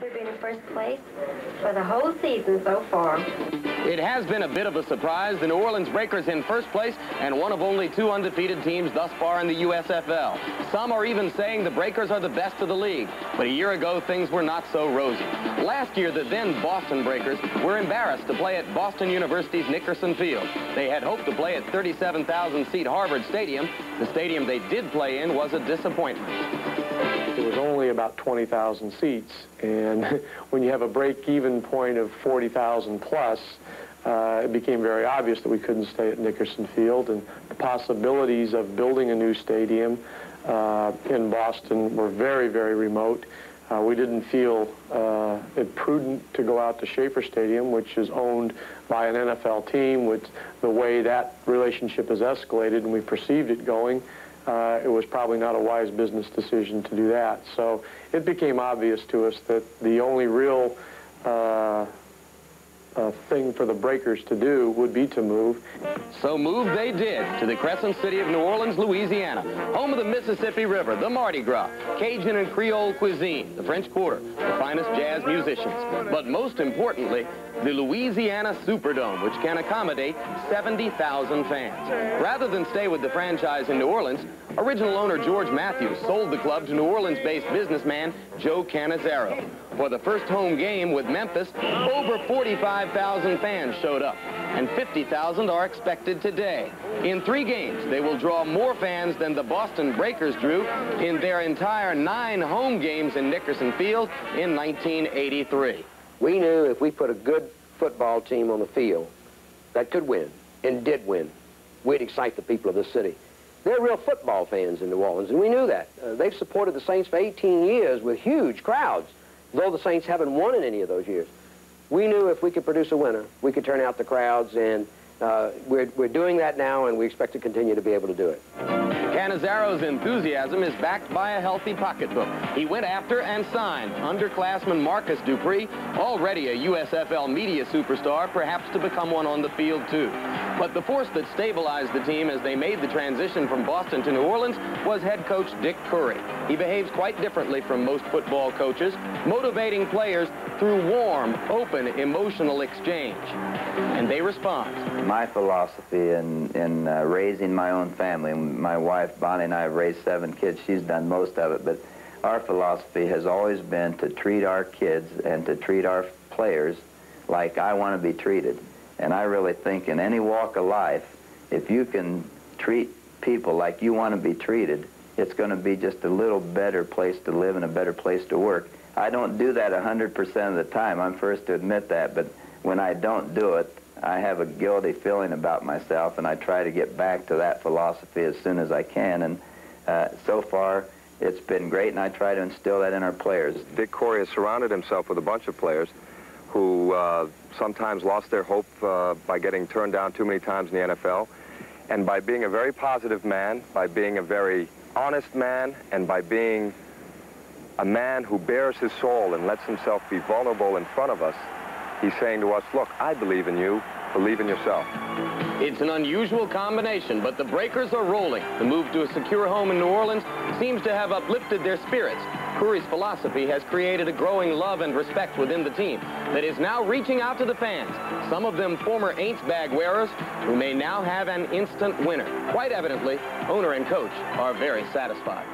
We've been in first place for the whole season so far. It has been a bit of a surprise. The New Orleans Breakers in first place and one of only 2 undefeated teams thus far in the USFL. Some are even saying the Breakers are the best of the league. But a year ago, things were not so rosy. Last year, the then Boston Breakers were embarrassed to play at Boston University's Nickerson Field. They had hoped to play at 37,000-seat Harvard Stadium. The stadium they did play in was a disappointment. It was only about 20,000 seats, and when you have a break-even point of 40,000 plus, it became very obvious that we couldn't stay at Nickerson Field, and the possibilities of building a new stadium in Boston were very, very remote. We didn't feel it prudent to go out to Schaefer Stadium, which is owned by an NFL team. With the way that relationship has escalated and we perceived it going, it was probably not a wise business decision to do that. So it became obvious to us that the only real thing for the Breakers to do would be to move. So move they did to the Crescent City of New Orleans, Louisiana, home of the Mississippi River, the Mardi Gras, Cajun and Creole cuisine, the French Quarter, the finest jazz musicians, but most importantly, the Louisiana Superdome, which can accommodate 70,000 fans. Rather than stay with the franchise in New Orleans, original owner George Matthews sold the club to New Orleans-based businessman Joe Canizaro. For the first home game with Memphis, over 45,000 fans showed up, and 50,000 are expected today. In 3 games, they will draw more fans than the Boston Breakers drew in their entire 9 home games in Nickerson Field in 1983. We knew if we put a good football team on the field that could win, and did win, we'd excite the people of this city. They're real football fans in New Orleans, and we knew that. They've supported the Saints for 18 years with huge crowds, though the Saints haven't won in any of those years. We knew if we could produce a winner, we could turn out the crowds, and we're doing that now, and we expect to continue to be able to do it. Canizaro's enthusiasm is backed by a healthy pocketbook. He went after and signed underclassman Marcus Dupree, already a USFL media superstar, perhaps to become one on the field too. But the force that stabilized the team as they made the transition from Boston to New Orleans was head coach Dick Coury. He behaves quite differently from most football coaches, motivating players through warm, open, emotional exchange. And they respond. My philosophy in raising my own family, my wife Bonnie and I have raised 7 kids. She's done most of it, but our philosophy has always been to treat our kids and to treat our players like I want to be treated. And I really think in any walk of life, if you can treat people like you want to be treated, it's going to be just a little better place to live and a better place to work. I don't do that 100% of the time. I'm first to admit that, but when I don't do it, I have a guilty feeling about myself, and I try to get back to that philosophy as soon as I can. And so far, it's been great, and I try to instill that in our players. Dick Coury has surrounded himself with a bunch of players who sometimes lost their hope by getting turned down too many times in the NFL. And by being a very positive man, by being a very honest man, and by being a man who bears his soul and lets himself be vulnerable in front of us, he's saying to us, look, I believe in you, believe in yourself. It's an unusual combination, but the Breakers are rolling. The move to a secure home in New Orleans seems to have uplifted their spirits. Coury's philosophy has created a growing love and respect within the team that is now reaching out to the fans, some of them former Aints bag wearers who may now have an instant winner. Quite evidently, owner and coach are very satisfied.